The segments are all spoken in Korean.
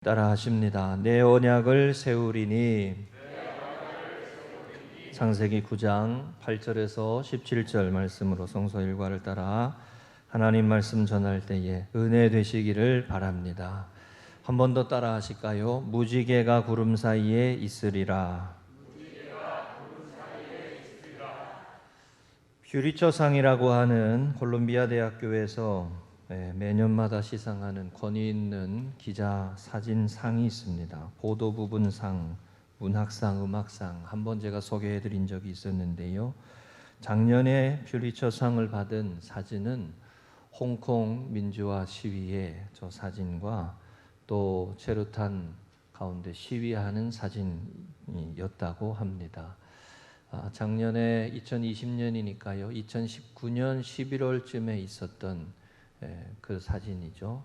따라 하십니다. 내 언약을 세우리니. 창세기 9장 8절에서 17절 말씀으로 성서 일과를 따라 하나님 말씀 전할 때에 은혜 되시기를 바랍니다. 한 번 더 따라 하실까요? 무지개가 구름 사이에 있으리라. 퓨리처상이라고 하는 콜롬비아 대학교에서 매년마다 시상하는 권위 있는 기자 사진상이 있습니다. 보도 부분상, 문학상, 음악상 한번 제가 소개해드린 적이 있었는데요. 작년에 퓨리처상을 받은 사진은 홍콩 민주화 시위의 저 사진과 또 체루탄 가운데 시위하는 사진이었다고 합니다. 작년에 2020년이니까요. 2019년 11월쯤에 있었던 그 사진이죠.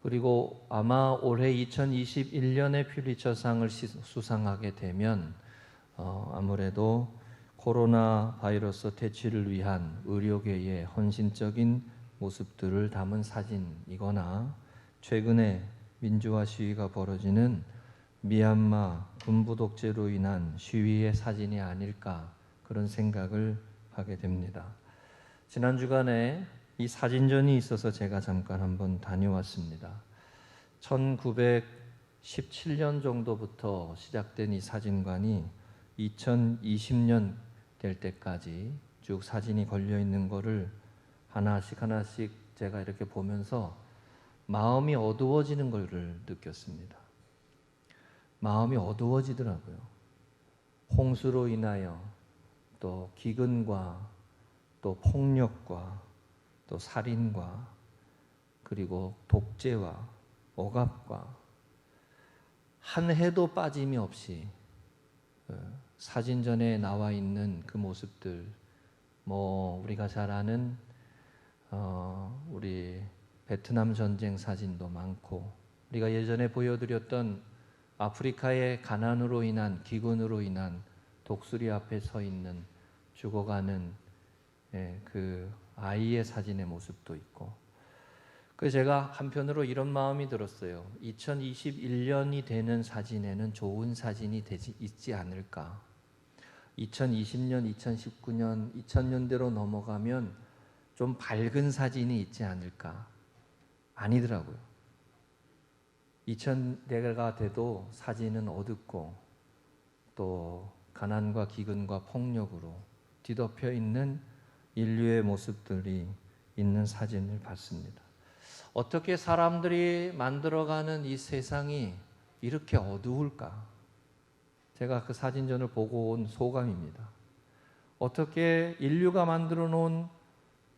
그리고 아마 올해 2021년에 퓰리처상을 수상하게 되면 아무래도 코로나 바이러스 퇴치를 위한 의료계의 헌신적인 모습들을 담은 사진이거나 최근에 민주화 시위가 벌어지는 미얀마 군부 독재로 인한 시위의 사진이 아닐까 그런 생각을 하게 됩니다. 지난 주간에 이 사진전이 있어서 제가 잠깐 한번 다녀왔습니다. 1917년 정도부터 시작된 이 사진관이 2020년 될 때까지 쭉 사진이 걸려 있는 거를 하나씩 제가 이렇게 보면서 마음이 어두워지는 것을 느꼈습니다. 마음이 어두워지더라고요. 홍수로 인하여 또 기근과 또 폭력과 또 살인과 그리고 독재와 억압과 한 해도 빠짐이 없이 사진전에 나와 있는 그 모습들, 우리가 잘 아는 우리 베트남 전쟁 사진도 많고, 우리가 예전에 보여드렸던 아프리카의 가난으로 인한 기근으로 인한 독수리 앞에 서 있는 죽어가는 그 아이의 사진의 모습도 있고, 그래서 제가 한편으로 이런 마음이 들었어요. 2021년이 되는 사진에는 좋은 사진이 있지 않을까. 2020년, 2019년, 2000년대로 넘어가면 좀 밝은 사진이 있지 않을까. 아니더라고요. 2000대가 돼도 사진은 어둡고 또 가난과 기근과 폭력으로 뒤덮여 있는 인류의 모습들이 있는 사진을 봤습니다. 어떻게 사람들이 만들어가는 이 세상이 이렇게 어두울까? 제가 그 사진전을 보고 온 소감입니다. 어떻게 인류가 만들어 놓은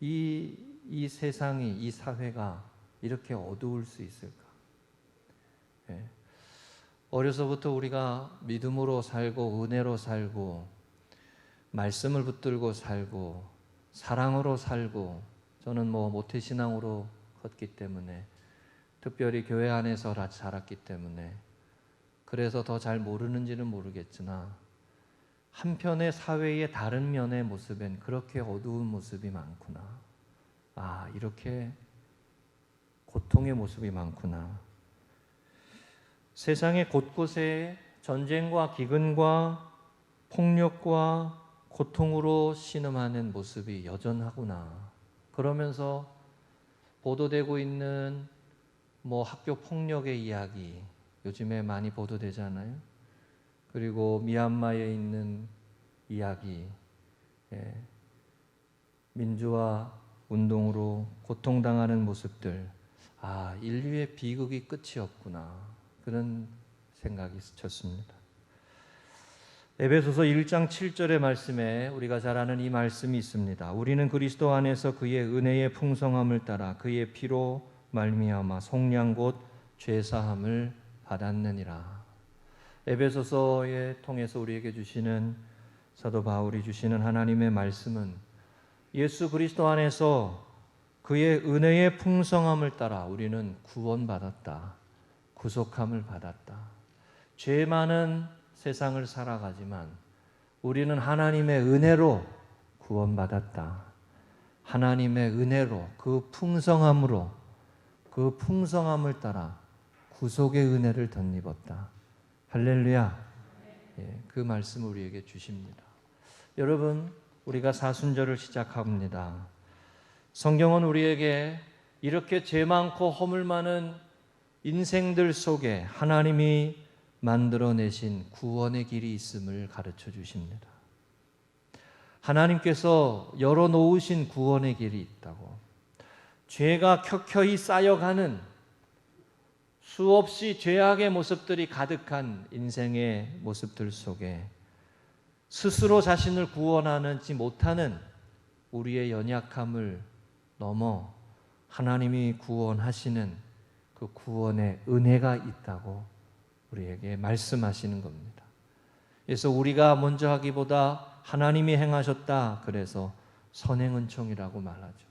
이 세상이, 이 사회가 이렇게 어두울 수 있을까? 어려서부터 우리가 믿음으로 살고 은혜로 살고 말씀을 붙들고 살고 사랑으로 살고, 저는 모태신앙으로 컸기 때문에 특별히 교회 안에서 자랐기 때문에 그래서 더 잘 모르는지는 모르겠으나 한편의 사회의 다른 면의 모습엔 그렇게 어두운 모습이 많구나. 이렇게 고통의 모습이 많구나. 세상의 곳곳에 전쟁과 기근과 폭력과 고통으로 신음하는 모습이 여전하구나. 그러면서 보도되고 있는 학교 폭력의 이야기, 요즘에 많이 보도되잖아요. 그리고 미얀마에 있는 이야기, 민주화 운동으로 고통당하는 모습들, 인류의 비극이 끝이 없구나. 그런 생각이 스쳤습니다. 에베소서 1장 7절의 말씀에 우리가 잘 아는 이 말씀이 있습니다. 우리는 그리스도 안에서 그의 은혜의 풍성함을 따라 그의 피로 말미암아 속량 곧 죄사함을 받았느니라. 에베소서에 통해서 우리에게 주시는, 사도 바울이 주시는 하나님의 말씀은 예수 그리스도 안에서 그의 은혜의 풍성함을 따라 우리는 구원받았다. 구속함을 받았다. 죄 많은 세상을 살아가지만 우리는 하나님의 은혜로 구원받았다. 하나님의 은혜로 그 풍성함을 따라 구속의 은혜를 덧입었다. 할렐루야. 그 말씀을 우리에게 주십니다. 여러분, 우리가 사순절을 시작합니다. 성경은 우리에게 이렇게 죄 많고 허물 많은 인생들 속에 하나님이 만들어내신 구원의 길이 있음을 가르쳐 주십니다. 하나님께서 열어놓으신 구원의 길이 있다고. 죄가 켜켜이 쌓여가는 수없이 죄악의 모습들이 가득한 인생의 모습들 속에 스스로 자신을 구원하지 못하는 우리의 연약함을 넘어 하나님이 구원하시는 그 구원의 은혜가 있다고 우리에게 말씀하시는 겁니다. 그래서 우리가 먼저 하기보다 하나님이 행하셨다, 그래서 선행은총이라고 말하죠.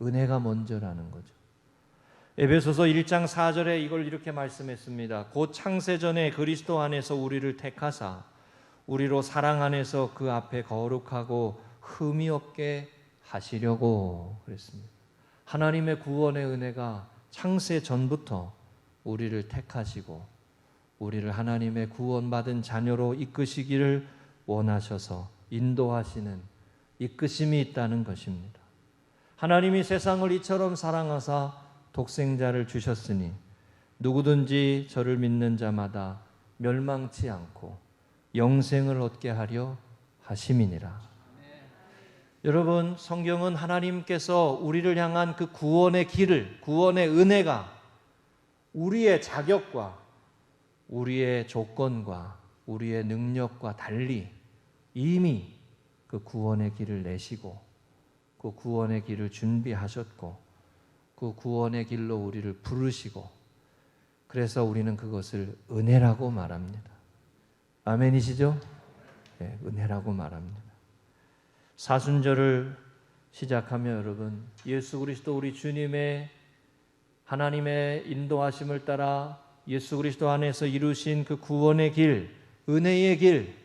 은혜가 먼저라는 거죠. 에베소서 1장 4절에 이걸 이렇게 말씀했습니다. 곧 창세전에 그리스도 안에서 우리를 택하사 우리로 사랑 안에서 그 앞에 거룩하고 흠이 없게 하시려고 그랬습니다. 하나님의 구원의 은혜가 창세 전부터 우리를 택하시고 우리를 하나님의 구원받은 자녀로 이끄시기를 원하셔서 인도하시는 이끄심이 있다는 것입니다. 하나님이 세상을 이처럼 사랑하사 독생자를 주셨으니 누구든지 저를 믿는 자마다 멸망치 않고 영생을 얻게 하려 하심이니라. 여러분, 성경은 하나님께서 우리를 향한 그 구원의 길을, 구원의 은혜가 우리의 자격과 우리의 조건과 우리의 능력과 달리 이미 그 구원의 길을 내시고 그 구원의 길을 준비하셨고 그 구원의 길로 우리를 부르시고, 그래서 우리는 그것을 은혜라고 말합니다. 아멘이시죠? 네, 은혜라고 말합니다. 사순절을 시작하며 여러분, 예수 그리스도 우리 주님의 하나님의 인도하심을 따라 예수 그리스도 안에서 이루신 그 구원의 길, 은혜의 길,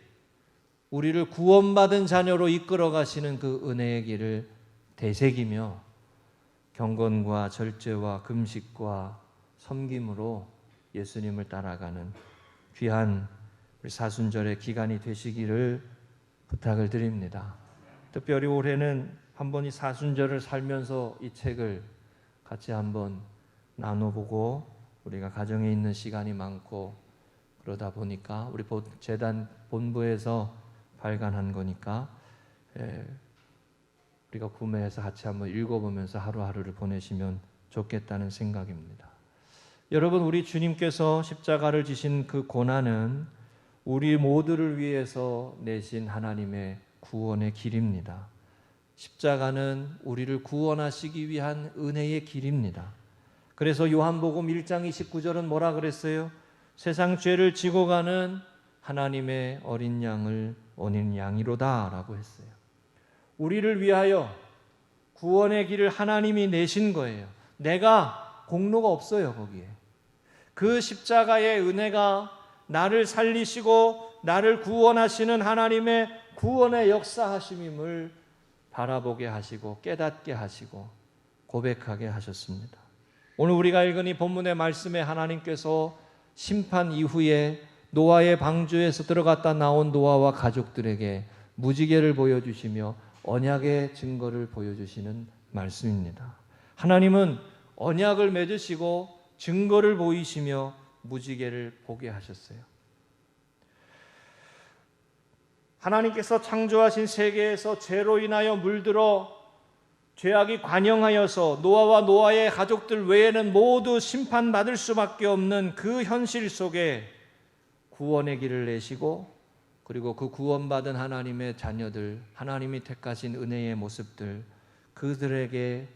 우리를 구원받은 자녀로 이끌어 가시는 그 은혜의 길을 되새기며 경건과 절제와 금식과 섬김으로 예수님을 따라가는 귀한 우리 사순절의 기간이 되시기를 부탁을 드립니다. 특별히 올해는 한번 이 사순절을 살면서 이 책을 같이 한번 나눠보고 우리가 가정에 있는 시간이 많고 그러다 보니까 우리 재단 본부에서 발간한 거니까 우리가 구매해서 같이 한번 읽어보면서 하루하루를 보내시면 좋겠다는 생각입니다. 여러분, 우리 주님께서 십자가를 지신 그 고난은 우리 모두를 위해서 내신 하나님의 구원의 길입니다. 십자가는 우리를 구원하시기 위한 은혜의 길입니다. 그래서 요한복음 1장 29절은 뭐라 그랬어요? 세상 죄를 지고 가는 하나님의 어린 양이로다 라고 했어요. 우리를 위하여 구원의 길을 하나님이 내신 거예요. 내가 공로가 없어요, 거기에. 그 십자가의 은혜가 나를 살리시고 나를 구원하시는 하나님의 구원의 역사하심임을 바라보게 하시고 깨닫게 하시고 고백하게 하셨습니다. 오늘 우리가 읽은 이 본문의 말씀에 하나님께서 심판 이후에 노아의 방주에서 들어갔다 나온 노아와 가족들에게 무지개를 보여주시며 언약의 증거를 보여주시는 말씀입니다. 하나님은 언약을 맺으시고 증거를 보이시며 무지개를 보게 하셨어요. 하나님께서 창조하신 세계에서 죄로 인하여 물들어 죄악이 관영하여서 노아와 노아의 가족들 외에는 모두 심판받을 수밖에 없는 그 현실 속에 구원의 길을 내시고, 그리고 그 구원받은 하나님의 자녀들, 하나님이 택하신 은혜의 모습들, 그들에게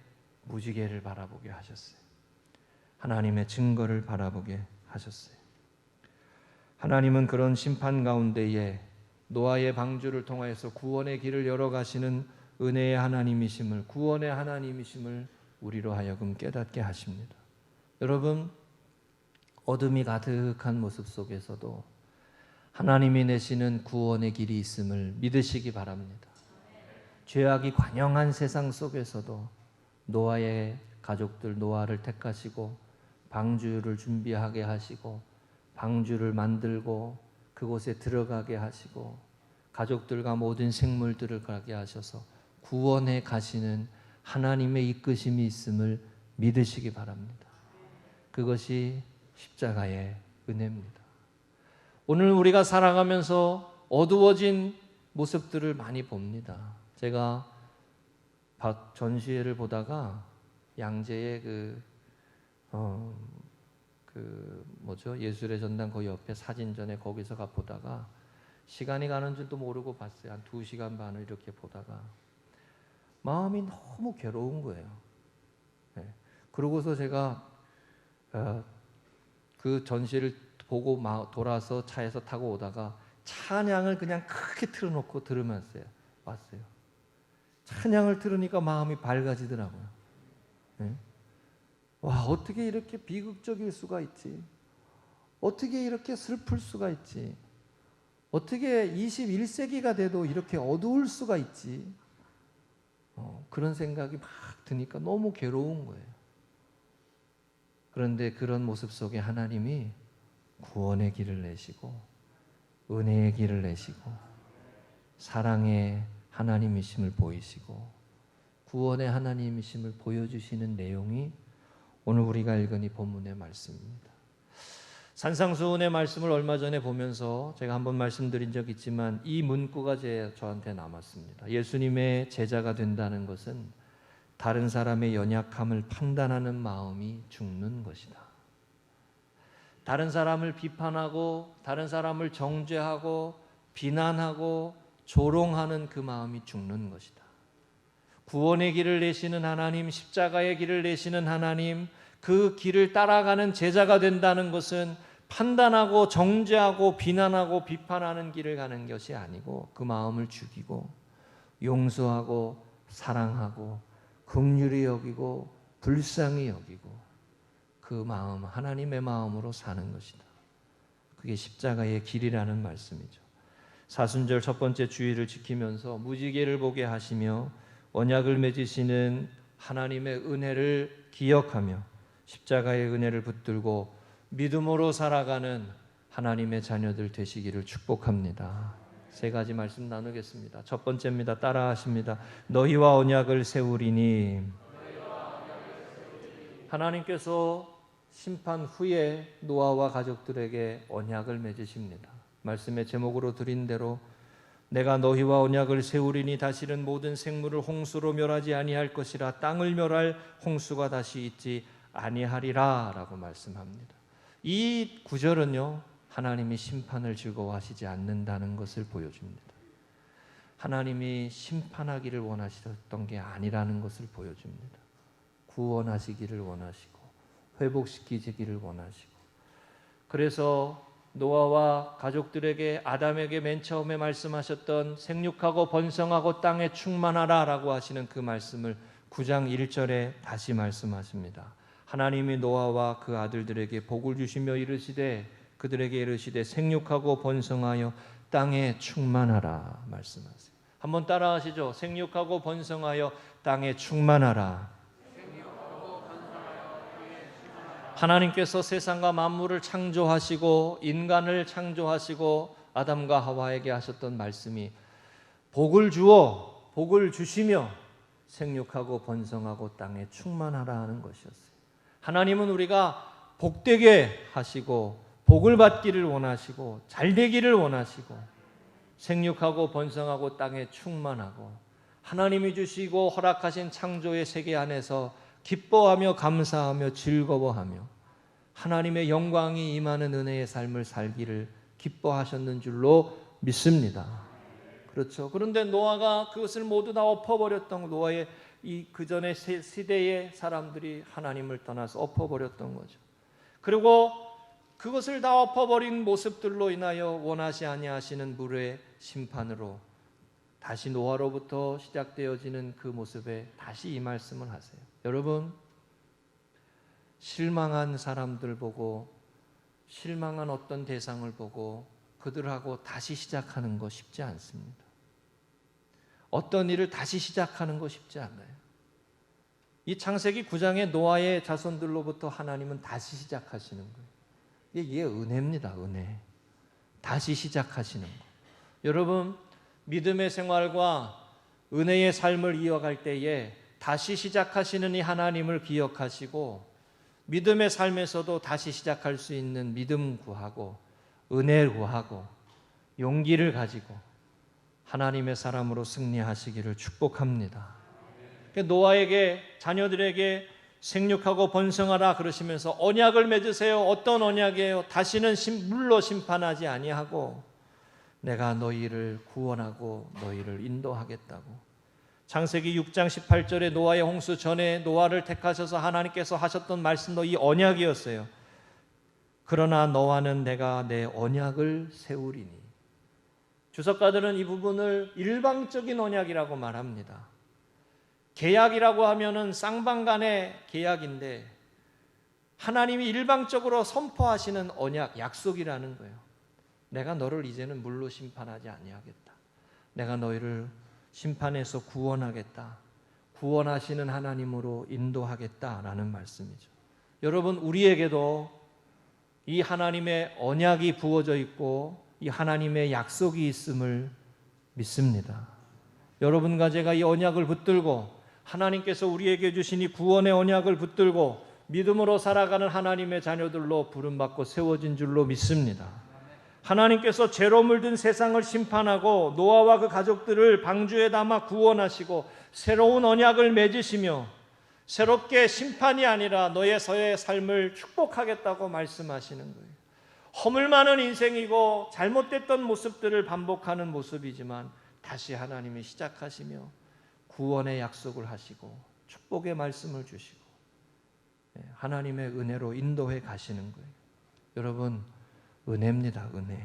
무지개를 바라보게 하셨어요. 하나님의 증거를 바라보게 하셨어요. 하나님은 그런 심판 가운데에 노아의 방주를 통하여서 구원의 길을 열어가시는 은혜의 하나님이심을, 구원의 하나님이심을 우리로 하여금 깨닫게 하십니다. 여러분, 어둠이 가득한 모습 속에서도 하나님이 내시는 구원의 길이 있음을 믿으시기 바랍니다. 죄악이 관영한 세상 속에서도 노아의 가족들, 노아를 택하시고 방주를 준비하게 하시고 방주를 만들고 그곳에 들어가게 하시고 가족들과 모든 생물들을 가게 하셔서 구원해 가시는 하나님의 이끄심이 있음을 믿으시기 바랍니다. 그것이 십자가의 은혜입니다. 오늘 우리가 살아가면서 어두워진 모습들을 많이 봅니다. 제가 전시회를 보다가 양재의 예술의 전당 그 옆에 사진전에 거기서 보다가 시간이 가는 줄도 모르고 봤어요. 한 2시간 반을 이렇게 보다가 마음이 너무 괴로운 거예요. 네. 그러고서 제가 그 전시를 보고 돌아서 차에서 타고 오다가 찬양을 그냥 크게 틀어놓고 들으면서 왔어요. 찬양을 들으니까 마음이 밝아지더라고요. 네. 와, 어떻게 이렇게 비극적일 수가 있지? 어떻게 이렇게 슬플 수가 있지? 어떻게 21세기가 돼도 이렇게 어두울 수가 있지? 그런 생각이 막 드니까 너무 괴로운 거예요. 그런데 그런 모습 속에 하나님이 구원의 길을 내시고 은혜의 길을 내시고 사랑의 하나님이심을 보이시고 구원의 하나님이심을 보여주시는 내용이 오늘 우리가 읽은 이 본문의 말씀입니다. 산상수훈의 말씀을 얼마 전에 보면서 제가 한번 말씀드린 적 있지만 이 문구가 저한테 남았습니다. 예수님의 제자가 된다는 것은 다른 사람의 연약함을 판단하는 마음이 죽는 것이다. 다른 사람을 비판하고 다른 사람을 정죄하고 비난하고 조롱하는 그 마음이 죽는 것이다. 구원의 길을 내시는 하나님, 십자가의 길을 내시는 하나님, 그 길을 따라가는 제자가 된다는 것은 판단하고 정죄하고 비난하고 비판하는 길을 가는 것이 아니고 그 마음을 죽이고 용서하고 사랑하고 긍휼히 여기고 불쌍히 여기고 그 마음, 하나님의 마음으로 사는 것이다. 그게 십자가의 길이라는 말씀이죠. 사순절 첫 번째 주일을 지키면서 무지개를 보게 하시며 언약을 맺으시는 하나님의 은혜를 기억하며 십자가의 은혜를 붙들고 믿음으로 살아가는 하나님의 자녀들 되시기를 축복합니다. 3가지 말씀 나누겠습니다. 첫 번째입니다. 따라하십니다. 너희와 언약을 세우리니. 하나님께서 심판 후에 노아와 가족들에게 언약을 맺으십니다. 말씀의 제목으로 드린 대로 내가 너희와 언약을 세우리니 다시는 모든 생물을 홍수로 멸하지 아니할 것이라 땅을 멸할 홍수가 다시 있지 아니하리라 라고 말씀합니다. 이 구절은요, 하나님이 심판을 즐거워하시지 않는다는 것을 보여줍니다. 하나님이 심판하기를 원하셨던 게 아니라는 것을 보여줍니다. 구원하시기를 원하시고 회복시키시기를 원하시고, 그래서 노아와 가족들에게 아담에게 맨 처음에 말씀하셨던 생육하고 번성하고 땅에 충만하라 라고 하시는 그 말씀을 9장 1절에 다시 말씀하십니다. 하나님이 노아와 그 아들들에게 복을 주시며 이르시되 그들에게 이르시되 생육하고 번성하여 땅에 충만하라 말씀하세요. 한번 따라하시죠. 생육하고 번성하여 땅에 충만하라. 하나님께서 세상과 만물을 창조하시고 인간을 창조하시고 아담과 하와에게 하셨던 말씀이 복을 주어 복을 주시며 생육하고 번성하고 땅에 충만하라 하는 것이었어요. 하나님은 우리가 복되게 하시고 복을 받기를 원하시고 잘되기를 원하시고 생육하고 번성하고 땅에 충만하고 하나님이 주시고 허락하신 창조의 세계 안에서 기뻐하며 감사하며 즐거워하며 하나님의 영광이 임하는 은혜의 삶을 살기를 기뻐하셨는 줄로 믿습니다. 그렇죠. 그런데 노아가 그것을 모두 다 엎어버렸던, 노아의 이 그전의 시대의 사람들이 하나님을 떠나서 엎어버렸던 거죠. 그리고 그것을 다 엎어버린 모습들로 인하여 원하시 아니하시는 물의 심판으로 다시 노아로부터 시작되어지는 그 모습에 다시 이 말씀을 하세요. 여러분, 실망한 사람들 보고 실망한 어떤 대상을 보고 그들하고 다시 시작하는 거 쉽지 않습니다. 어떤 일을 다시 시작하는 거 쉽지 않아요. 이 창세기 9장의 노아의 자손들로부터 하나님은 다시 시작하시는 거예요. 이게 은혜입니다. 은혜. 다시 시작하시는 거. 여러분, 믿음의 생활과 은혜의 삶을 이어갈 때에 다시 시작하시는 이 하나님을 기억하시고 믿음의 삶에서도 다시 시작할 수 있는 믿음 구하고 은혜 구하고 용기를 가지고 하나님의 사람으로 승리하시기를 축복합니다. 노아에게 자녀들에게 생육하고 번성하라 그러시면서 언약을 맺으세요. 어떤 언약이에요? 다시는 물로 심판하지 아니하고 내가 너희를 구원하고 너희를 인도하겠다고. 창세기 6장 18절에 노아의 홍수 전에 노아를 택하셔서 하나님께서 하셨던 말씀도 이 언약이었어요. 그러나 너와는 내가 내 언약을 세우리니. 주석가들은 이 부분을 일방적인 언약이라고 말합니다. 계약이라고 하면은 쌍방 간의 계약인데 하나님이 일방적으로 선포하시는 언약, 약속이라는 거예요. 내가 너를 이제는 물로 심판하지 아니하겠다. 내가 너희를 심판에서 구원하겠다. 구원하시는 하나님으로 인도하겠다라는 말씀이죠. 여러분, 우리에게도 이 하나님의 언약이 부어져 있고 이 하나님의 약속이 있음을 믿습니다. 여러분과 제가 이 언약을 붙들고 하나님께서 우리에게 주신 이 구원의 언약을 붙들고 믿음으로 살아가는 하나님의 자녀들로 부름받고 세워진 줄로 믿습니다. 하나님께서 죄로 물든 세상을 심판하고 노아와 그 가족들을 방주에 담아 구원하시고 새로운 언약을 맺으시며 새롭게 심판이 아니라 너의 삶을 축복하겠다고 말씀하시는 거예요. 허물 많은 인생이고 잘못됐던 모습들을 반복하는 모습이지만 다시 하나님이 시작하시며 구원의 약속을 하시고 축복의 말씀을 주시고 하나님의 은혜로 인도해 가시는 거예요. 여러분, 은혜입니다. 은혜.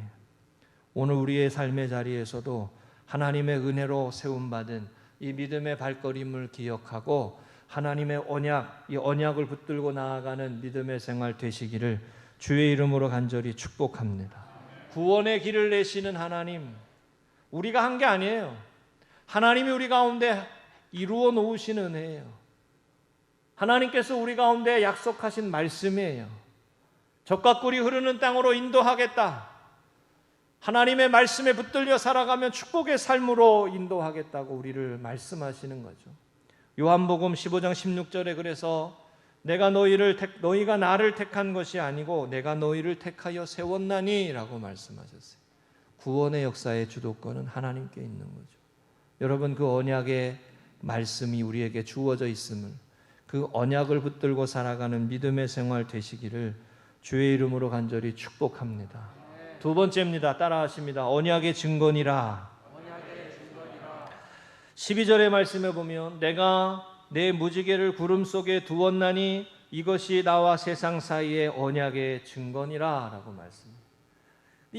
오늘 우리의 삶의 자리에서도 하나님의 은혜로 세움받은 이 믿음의 발걸음을 기억하고 하나님의 언약, 이 언약을 붙들고 나아가는 믿음의 생활 되시기를 주의 이름으로 간절히 축복합니다. 구원의 길을 내시는 하나님, 우리가 한 게 아니에요. 하나님이 우리 가운데 이루어 놓으신 은혜예요. 하나님께서 우리 가운데 약속하신 말씀이에요. 젖과 꿀이 흐르는 땅으로 인도하겠다. 하나님의 말씀에 붙들려 살아가면 축복의 삶으로 인도하겠다고 우리를 말씀하시는 거죠. 요한복음 15장 16절에 그래서 내가 너희가 나를 택한 것이 아니고 내가 너희를 택하여 세웠나니 라고 말씀하셨어요. 구원의 역사의 주도권은 하나님께 있는 거죠. 여러분, 그 언약의 말씀이 우리에게 주어져 있음을, 그 언약을 붙들고 살아가는 믿음의 생활 되시기를 주의 이름으로 간절히 축복합니다. 두 번째입니다. 따라하십니다. 언약의 증거니라. 12절의 말씀에 보면 내가 내 무지개를 구름 속에 두었나니 이것이 나와 세상 사이의 언약의 증거니라 라고 말씀합니다.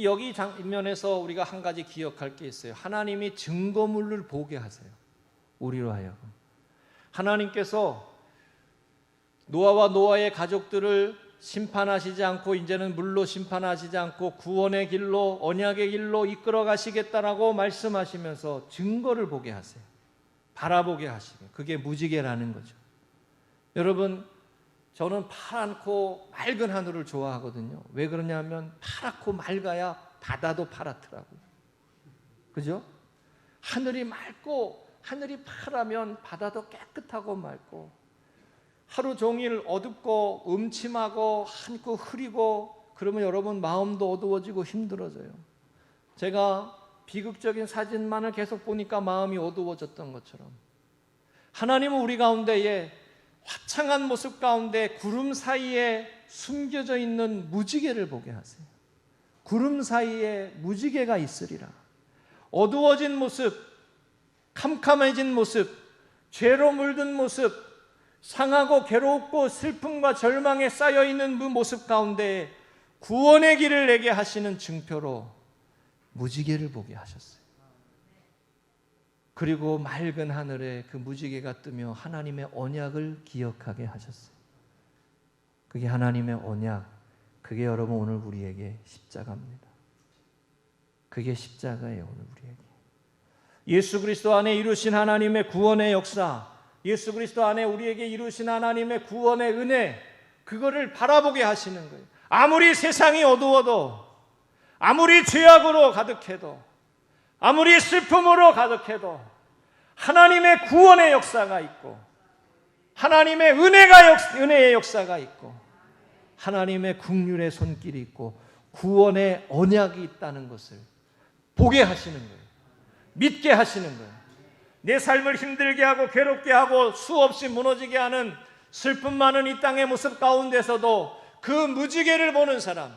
여기 장면에서 우리가 한 가지 기억할 게 있어요. 하나님이 증거물을 보게 하세요. 우리로 하여금. 하나님께서 노아와 노아의 가족들을 심판하시지 않고 이제는 물로 심판하시지 않고 구원의 길로 언약의 길로 이끌어 가시겠다라고 말씀하시면서 증거를 보게 하세요. 바라보게 하시고 그게 무지개라는 거죠. 여러분, 저는 파랗고 맑은 하늘을 좋아하거든요. 왜 그러냐면 파랗고 맑아야 바다도 파랗더라고요. 그죠? 하늘이 맑고 하늘이 파라면 바다도 깨끗하고 맑고 하루 종일 어둡고 음침하고 한고 흐리고 그러면 여러분 마음도 어두워지고 힘들어져요. 제가 비극적인 사진만을 계속 보니까 마음이 어두워졌던 것처럼 하나님은 우리 가운데에 화창한 모습 가운데 구름 사이에 숨겨져 있는 무지개를 보게 하세요. 구름 사이에 무지개가 있으리라. 어두워진 모습, 캄캄해진 모습, 죄로 물든 모습, 상하고 괴롭고 슬픔과 절망에 쌓여있는 그 모습 가운데 구원의 길을 내게 하시는 증표로 무지개를 보게 하셨어요. 그리고 맑은 하늘에 그 무지개가 뜨며 하나님의 언약을 기억하게 하셨어요. 그게 하나님의 언약, 그게 여러분 오늘 우리에게 십자가입니다. 그게 십자가예요. 오늘 우리에게 예수 그리스도 안에 이루신 하나님의 구원의 역사, 예수 그리스도 안에 우리에게 이루신 하나님의 구원의 은혜, 그거를 바라보게 하시는 거예요. 아무리 세상이 어두워도, 아무리 죄악으로 가득해도, 아무리 슬픔으로 가득해도 하나님의 구원의 역사가 있고, 하나님의 은혜의 역사가 있고, 하나님의 긍휼의 손길이 있고, 구원의 언약이 있다는 것을 보게 하시는 거예요. 믿게 하시는 거예요. 내 삶을 힘들게 하고 괴롭게 하고 수없이 무너지게 하는 슬픔 많은 이 땅의 모습 가운데서도 그 무지개를 보는 사람,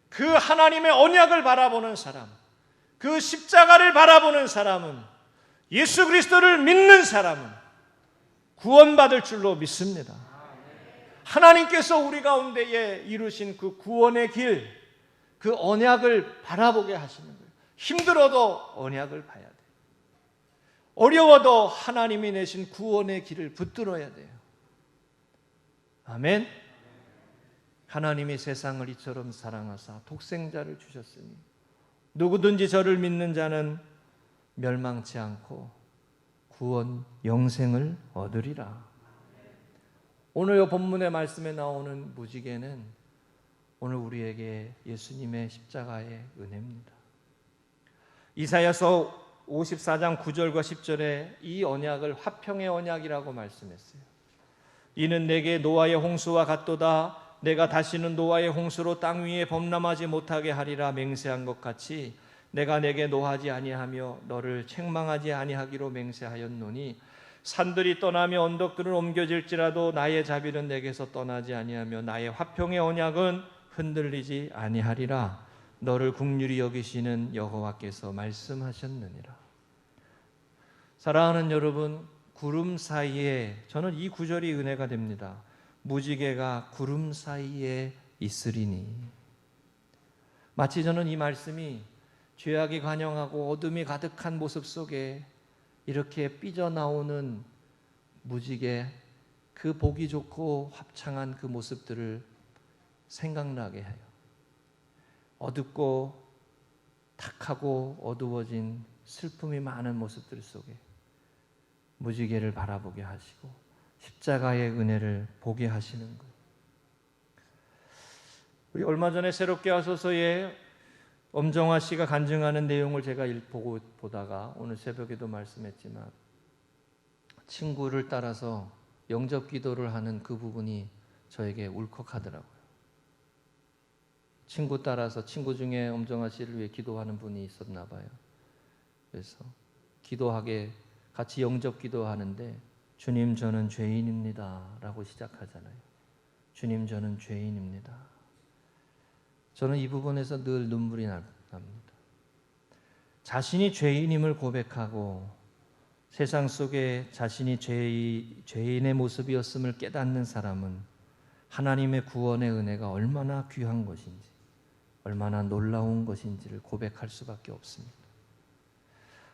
그 하나님의 언약을 바라보는 사람, 그 십자가를 바라보는 사람은, 예수 그리스도를 믿는 사람은 구원받을 줄로 믿습니다. 하나님께서 우리 가운데에 이루신 그 구원의 길, 그 언약을 바라보게 하시는 거예요. 힘들어도 언약을 봐야 돼요. 어려워도 하나님이 내신 구원의 길을 붙들어야 돼요. 아멘. 하나님이 세상을 이처럼 사랑하사 독생자를 주셨으니 누구든지 저를 믿는 자는 멸망치 않고 구원 영생을 얻으리라. 오늘 이 본문의 말씀에 나오는 무지개는 오늘 우리에게 예수님의 십자가의 은혜입니다. 이사야서 54장 9절과 10절에 이 언약을 화평의 언약이라고 말씀했어요. 이는 내게 노아의 홍수와 같도다. 내가 다시는 노아의 홍수로 땅 위에 범람하지 못하게 하리라 맹세한 것 같이 내가 내게 노하지 아니하며 너를 책망하지 아니하기로 맹세하였노니 산들이 떠나며 언덕들은 옮겨질지라도 나의 자비는 내게서 떠나지 아니하며 나의 화평의 언약은 흔들리지 아니하리라. 너를 긍휼히 여기시는 여호와께서 말씀하셨느니라. 사랑하는 여러분, 구름 사이에, 저는 이 구절이 은혜가 됩니다. 무지개가 구름 사이에 있으리니. 마치 저는 이 말씀이 죄악이 관영하고 어둠이 가득한 모습 속에 이렇게 삐져나오는 무지개, 그 보기 좋고 합창한 그 모습들을 생각나게 해요. 어둡고 탁하고 어두워진 슬픔이 많은 모습들 속에 무지개를 바라보게 하시고 십자가의 은혜를 보게 하시는 거예요. 우리 얼마 전에 새롭게 하소서에 엄정화 씨가 간증하는 내용을 제가 보다가 오늘 새벽에도 말씀했지만 친구를 따라서 영접 기도를 하는 그 부분이 저에게 울컥하더라고요. 친구 따라서, 친구 중에 엄정화 씨를 위해 기도하는 분이 있었나 봐요. 그래서 같이 영접 기도하는데 주님 저는 죄인입니다 라고 시작하잖아요. 주님 저는 죄인입니다. 저는 이 부분에서 늘 눈물이 납니다. 자신이 죄인임을 고백하고 세상 속에 자신이 죄인의 모습이었음을 깨닫는 사람은 하나님의 구원의 은혜가 얼마나 귀한 것인지, 얼마나 놀라운 것인지를 고백할 수밖에 없습니다.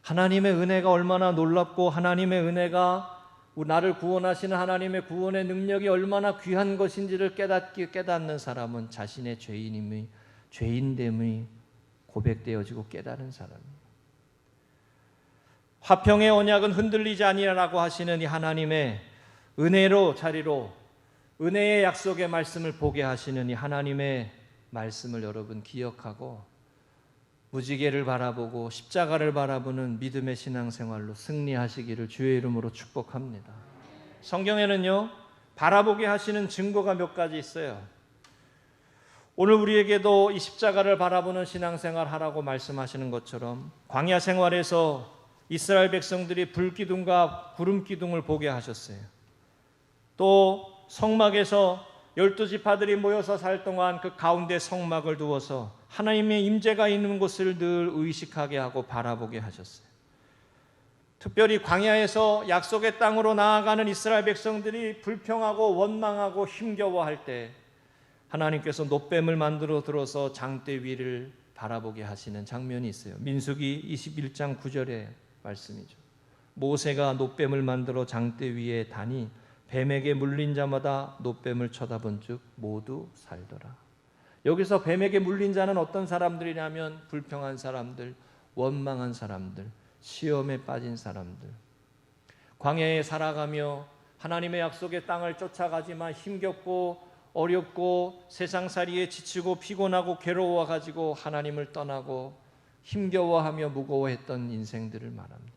하나님의 은혜가 얼마나 놀랍고됨의 은혜가 나를 구원하시는 하나님의 구원의 능력이 얼마나 귀한 것인지를 깨닫는 사람은 자신의 죄인됨이 고백되어지고 깨달은 사람입니다. 화평의 언약은 흔들리지 아니하라고 하시는 이 하나님의 은혜로 자리로 은혜의 약속의 말씀을 보게 하시는 이 하나님의 말씀을 여러분 기억하고 무지개를 바라보고 십자가를 바라보는 믿음의 신앙생활로 승리하시기를 주의 이름으로 축복합니다. 성경에는요, 바라보게 하시는 증거가 몇 가지 있어요. 오늘 우리에게도 이 십자가를 바라보는 신앙생활 하라고 말씀하시는 것처럼 광야 생활에서 이스라엘 백성들이 불기둥과 구름기둥을 보게 하셨어요. 또 성막에서 12지파들이 모여서 살 동안 그 가운데 성막을 두어서 하나님의 임재가 있는 곳을 늘 의식하게 하고 바라보게 하셨어요. 특별히 광야에서 약속의 땅으로 나아가는 이스라엘 백성들이 불평하고 원망하고 힘겨워할 때 하나님께서 놋뱀을 만들어 들어서 장대 위를 바라보게 하시는 장면이 있어요. 민수기 21장 9절의 말씀이죠. 모세가 놋뱀을 만들어 장대 위에 다니 뱀에게 물린 자마다 놋뱀을 쳐다본 즉 모두 살더라. 여기서 뱀에게 물린 자는 어떤 사람들이냐면 불평한 사람들, 원망한 사람들, 시험에 빠진 사람들. 광야에 살아가며 하나님의 약속의 땅을 쫓아가지만 힘겹고 어렵고 세상살이에 지치고 피곤하고 괴로워가지고 하나님을 떠나고 힘겨워하며 무거워했던 인생들을 말합니다.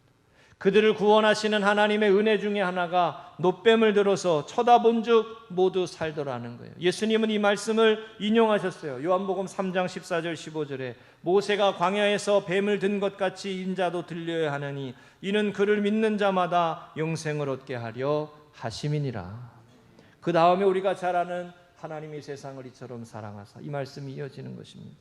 그들을 구원하시는 하나님의 은혜 중에 하나가 놋뱀을 들어서 쳐다본 즉 모두 살더라는 거예요. 예수님은 이 말씀을 인용하셨어요. 요한복음 3장 14절 15절에 모세가 광야에서 뱀을 든 것 같이 인자도 들려야 하느니 이는 그를 믿는 자마다 영생을 얻게 하려 하심이니라. 그 다음에 우리가 잘 아는 하나님이 세상을 이처럼 사랑하사, 이 말씀이 이어지는 것입니다.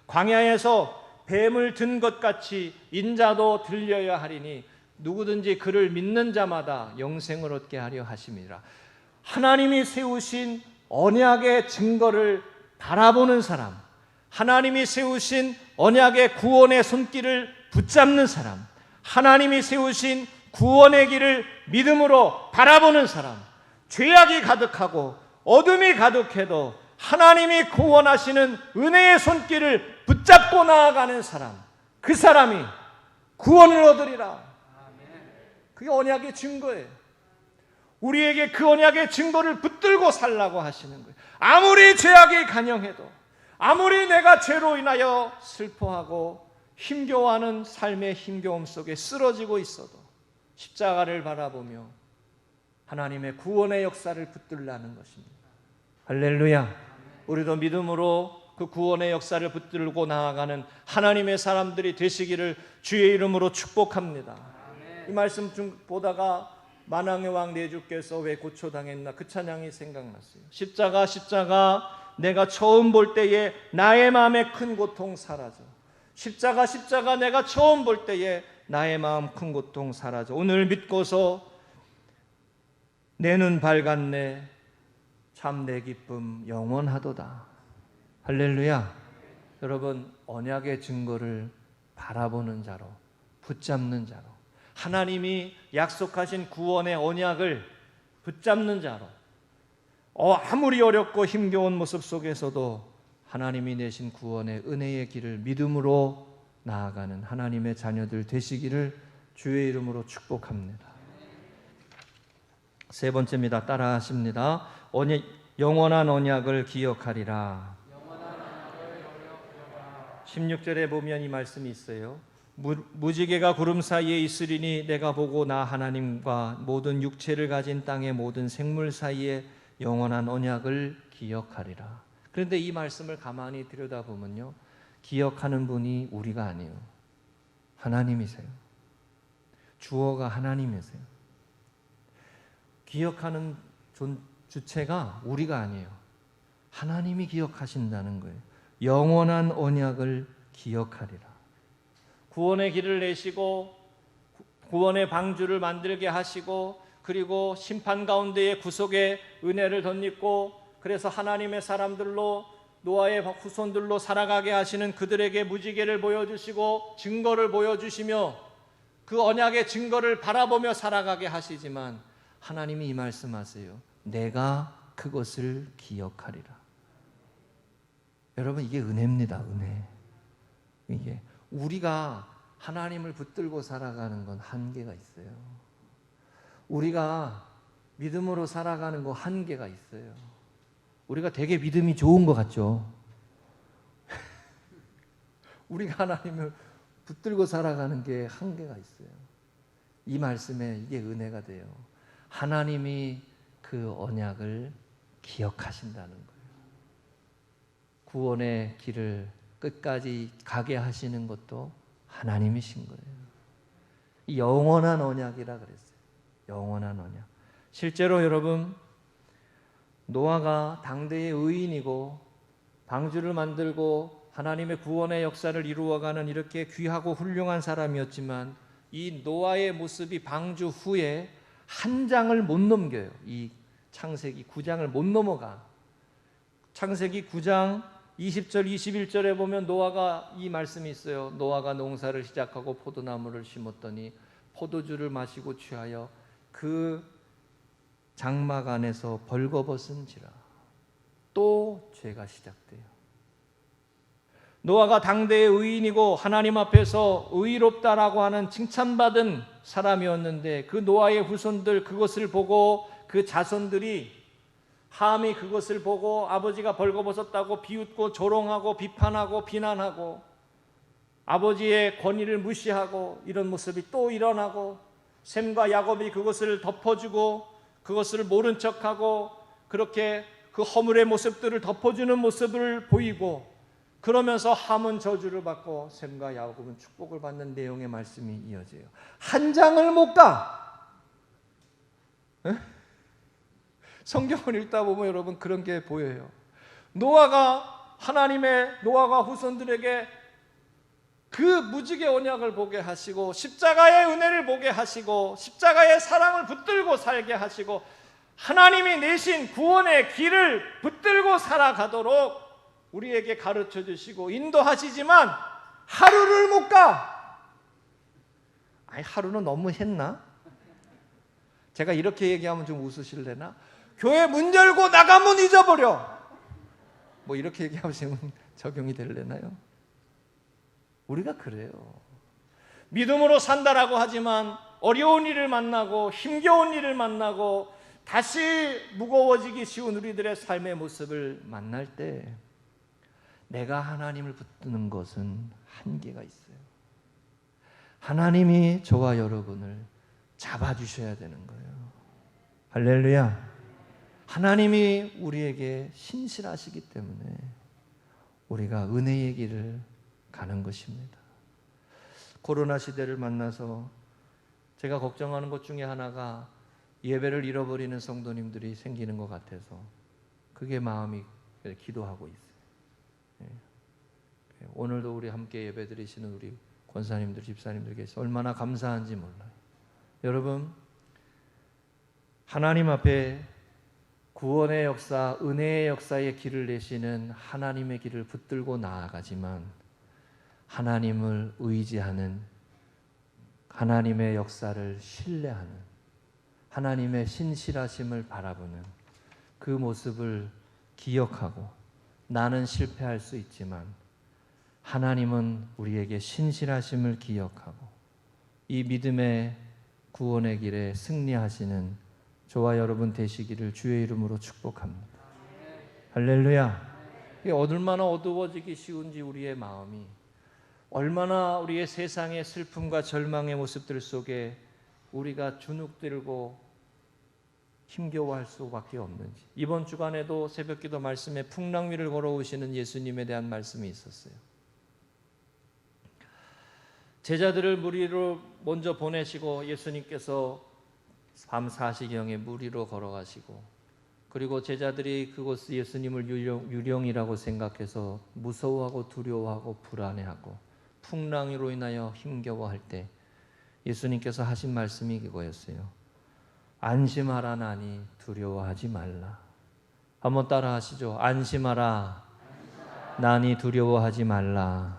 광야에서 뱀을 든 것 같이 인자도 들려야 하리니 누구든지 그를 믿는 자마다 영생을 얻게 하려 하심이라. 하나님이 세우신 언약의 증거를 바라보는 사람, 하나님이 세우신 언약의 구원의 손길을 붙잡는 사람, 하나님이 세우신 구원의 길을 믿음으로 바라보는 사람, 죄악이 가득하고 어둠이 가득해도 하나님이 구원하시는 은혜의 손길을 붙잡고 나아가는 사람, 그 사람이 구원을 얻으리라. 그게 언약의 증거예요. 우리에게 그 언약의 증거를 붙들고 살라고 하시는 거예요. 아무리 죄악이 간영해도, 아무리 내가 죄로 인하여 슬퍼하고 힘겨워하는 삶의 힘겨움 속에 쓰러지고 있어도 십자가를 바라보며 하나님의 구원의 역사를 붙들라는 것입니다. 할렐루야. 우리도 믿음으로 그 구원의 역사를 붙들고 나아가는 하나님의 사람들이 되시기를 주의 이름으로 축복합니다. 이 말씀 중 보다가 만왕의 왕 내 주께서 왜 고초당했나, 그 찬양이 생각났어요. 십자가 내가 처음 볼 때에 나의 마음에 큰 고통 사라져. 십자가 내가 처음 볼 때에 나의 마음 큰 고통 사라져. 오늘 믿고서 내 눈 밝았네, 참 내 기쁨 영원하도다. 할렐루야. 여러분, 언약의 증거를 바라보는 자로, 붙잡는 자로, 하나님이 약속하신 구원의 언약을 붙잡는 자로, 아무리 어렵고 힘겨운 모습 속에서도 하나님이 내신 구원의 은혜의 길을 믿음으로 나아가는 하나님의 자녀들 되시기를 주의 이름으로 축복합니다. 세 번째입니다. 따라 하십니다. 영원한 언약을 기억하리라. 16절에 보면 이 말씀이 있어요. 무지개가 구름 사이에 있으리니 내가 보고 나 하나님과 모든 육체를 가진 땅의 모든 생물 사이에 영원한 언약을 기억하리라. 그런데 이 말씀을 가만히 들여다보면요, 기억하는 분이 우리가 아니에요. 하나님이세요. 주어가 하나님이세요. 기억하는 주체가 우리가 아니에요. 하나님이 기억하신다는 거예요. 영원한 언약을 기억하리라. 구원의 길을 내시고 구원의 방주를 만들게 하시고, 그리고 심판 가운데에 구속의 은혜를 덧입고, 그래서 하나님의 사람들로, 노아의 후손들로 살아가게 하시는 그들에게 무지개를 보여주시고 증거를 보여주시며 그 언약의 증거를 바라보며 살아가게 하시지만, 하나님이 이 말씀하세요. 내가 그것을 기억하리라. 여러분, 이게 은혜입니다. 은혜. 이게 우리가 하나님을 붙들고 살아가는 건 한계가 있어요. 우리가 믿음으로 살아가는 거 한계가 있어요. 우리가 되게 믿음이 좋은 것 같죠? 우리가 하나님을 붙들고 살아가는 게 한계가 있어요. 이 말씀에 이게 은혜가 돼요. 하나님이 그 언약을 기억하신다는 거예요. 구원의 길을 끝까지 가게 하시는 것도 하나님이신 거예요. 이 영원한 언약이라 그랬어요. 영원한 언약. 실제로 여러분, 노아가 당대의 의인이고 방주를 만들고 하나님의 구원의 역사를 이루어가는 이렇게 귀하고 훌륭한 사람이었지만, 이 노아의 모습이 방주 후에 한 장을 못 넘겨요. 이 창세기 9장을 못 넘어가. 창세기 9장 20절 21절에 보면 노아가 이 말씀이 있어요. 노아가 농사를 시작하고 포도나무를 심었더니 포도주를 마시고 취하여 그 장막 안에서 벌거벗은지라. 또 죄가 시작돼요. 노아가 당대의 의인이고 하나님 앞에서 의롭다라고 하는 칭찬받은 사람이었는데 그 노아의 후손들 그것을 보고 그 자손들이 함이 그것을 보고 아버지가 벌거벗었다고 비웃고 조롱하고 비판하고 비난하고 아버지의 권위를 무시하고 이런 모습이 또 일어나고 셈과 야곱이 그것을 덮어주고 그것을 모른 척하고 그렇게 그 허물의 모습들을 덮어주는 모습을 보이고 그러면서 함은 저주를 받고 셈과 야곱은 축복을 받는 내용의 말씀이 이어져요. 한 장을 못 가. 성경을 읽다 보면 여러분 그런 게 보여요. 노아가 후손들에게 그 무지개 언약을 보게 하시고 십자가의 은혜를 보게 하시고 십자가의 사랑을 붙들고 살게 하시고 하나님이 내신 구원의 길을 붙들고 살아가도록 우리에게 가르쳐 주시고 인도하시지만 하루를 못 가. 아니 하루는 너무 했나? 제가 이렇게 얘기하면 좀 웃으실래나? 교회 문 열고 나가면 잊어버려. 뭐 이렇게 얘기하시면 적용이 될래나요? 우리가 그래요. 믿음으로 산다라고 하지만 어려운 일을 만나고 힘겨운 일을 만나고 다시 무거워지기 쉬운 우리들의 삶의 모습을 만날 때 내가 하나님을 붙드는 것은 한계가 있어요. 하나님이 저와 여러분을 잡아주셔야 되는 거예요. 할렐루야. 하나님이 우리에게 신실하시기 때문에 우리가 은혜의 길을 가는 것입니다. 코로나 시대를 만나서 제가 걱정하는 것 중에 하나가 예배를 잃어버리는 성도님들이 생기는 것 같아서 그게 마음이 기도하고 있어요. 오늘도 우리 함께 예배 드리시는 우리 권사님들, 집사님들께서 얼마나 감사한지 몰라요. 여러분, 하나님 앞에 구원의 역사, 은혜의 역사의 길을 내시는 하나님의 길을 붙들고 나아가지만 하나님을 의지하는, 하나님의 역사를 신뢰하는, 하나님의 신실하심을 바라보는 그 모습을 기억하고 나는 실패할 수 있지만 하나님은 우리에게 신실하심을 기억하고 이 믿음의 구원의 길에 승리하시는 저와 여러분 되시기를 주의 이름으로 축복합니다. 할렐루야. 얼마나 어두워지기 쉬운지 우리의 마음이, 얼마나 우리의 세상의 슬픔과 절망의 모습들 속에 우리가 주눅들고 힘겨워할 수밖에 없는지. 이번 주간에도 새벽기도 말씀에 풍랑 위를 걸어오시는 예수님에 대한 말씀이 있었어요. 제자들을 물 위로 먼저 보내시고 예수님께서 밤 4시경에 물 위로 걸어가시고, 그리고 제자들이 그곳 예수님을 유령이라고 생각해서 무서워하고 두려워하고 불안해하고 풍랑으로 인하여 힘겨워할 때 예수님께서 하신 말씀이 그거였어요. 안심하라 나니 두려워하지 말라. 한번 따라 하시죠. 안심하라 나니 두려워하지 말라.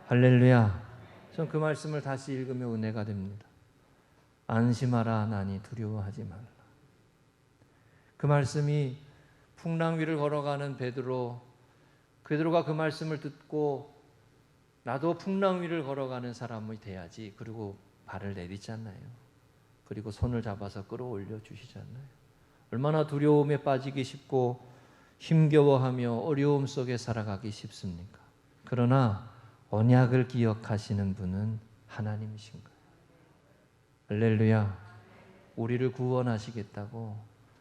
할렐루야. 전 그 말씀을 다시 읽으면 은혜가 됩니다. 안심하라 나니 두려워하지 말라. 그 말씀이 풍랑 위를 걸어가는 베드로가 그 말씀을 듣고 나도 풍랑 위를 걸어가는 사람이 돼야지. 그리고 발을 내딛잖아요. 그리고 손을 잡아서 끌어올려 주시잖아요. 얼마나 두려움에 빠지기 쉽고 힘겨워하며 어려움 속에 살아가기 쉽습니까? 그러나 언약을 기억하시는 분은 하나님이신 거예요. 할렐루야. 우리를 구원하시겠다고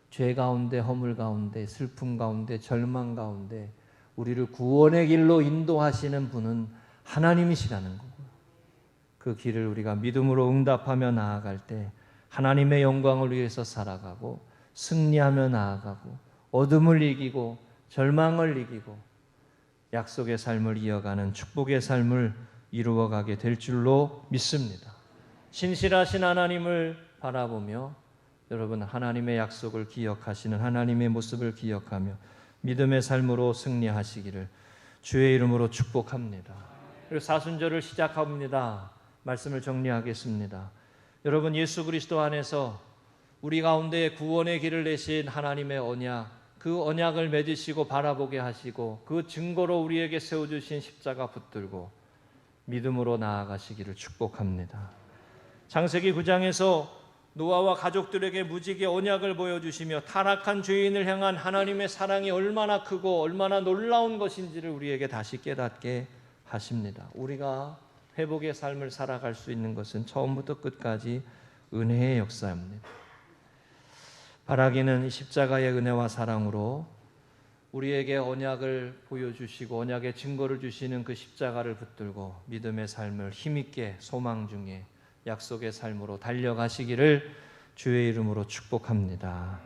죄 가운데, 허물 가운데, 슬픔 가운데, 절망 가운데 우리를 구원의 길로 인도하시는 분은 하나님이시라는 거고요. 그 길을 우리가 믿음으로 응답하며 나아갈 때 하나님의 영광을 위해서 살아가고 승리하며 나아가고 어둠을 이기고 절망을 이기고 약속의 삶을 이어가는 축복의 삶을 이루어가게 될 줄로 믿습니다. 신실하신 하나님을 바라보며 여러분 하나님의 약속을 기억하시는 하나님의 모습을 기억하며 믿음의 삶으로 승리하시기를 주의 이름으로 축복합니다. 그리고 사순절을 시작합니다. 말씀을 정리하겠습니다. 여러분 예수 그리스도 안에서 우리 가운데 구원의 길을 내신 하나님의 언약, 그 언약을 맺으시고 바라보게 하시고 그 증거로 우리에게 세워주신 십자가 붙들고 믿음으로 나아가시기를 축복합니다. 창세기 9장에서 노아와 가족들에게 무지개 언약을 보여주시며 타락한 죄인을 향한 하나님의 사랑이 얼마나 크고 얼마나 놀라운 것인지를 우리에게 다시 깨닫게 하십니다. 우리가 회복의 삶을 살아갈 수 있는 것은 처음부터 끝까지 은혜의 역사입니다. 바라기는 십자가의 은혜와 사랑으로 우리에게 언약을 보여주시고 언약의 증거를 주시는 그 십자가를 붙들고 믿음의 삶을 힘있게 소망 중에 약속의 삶으로 달려가시기를 주의 이름으로 축복합니다.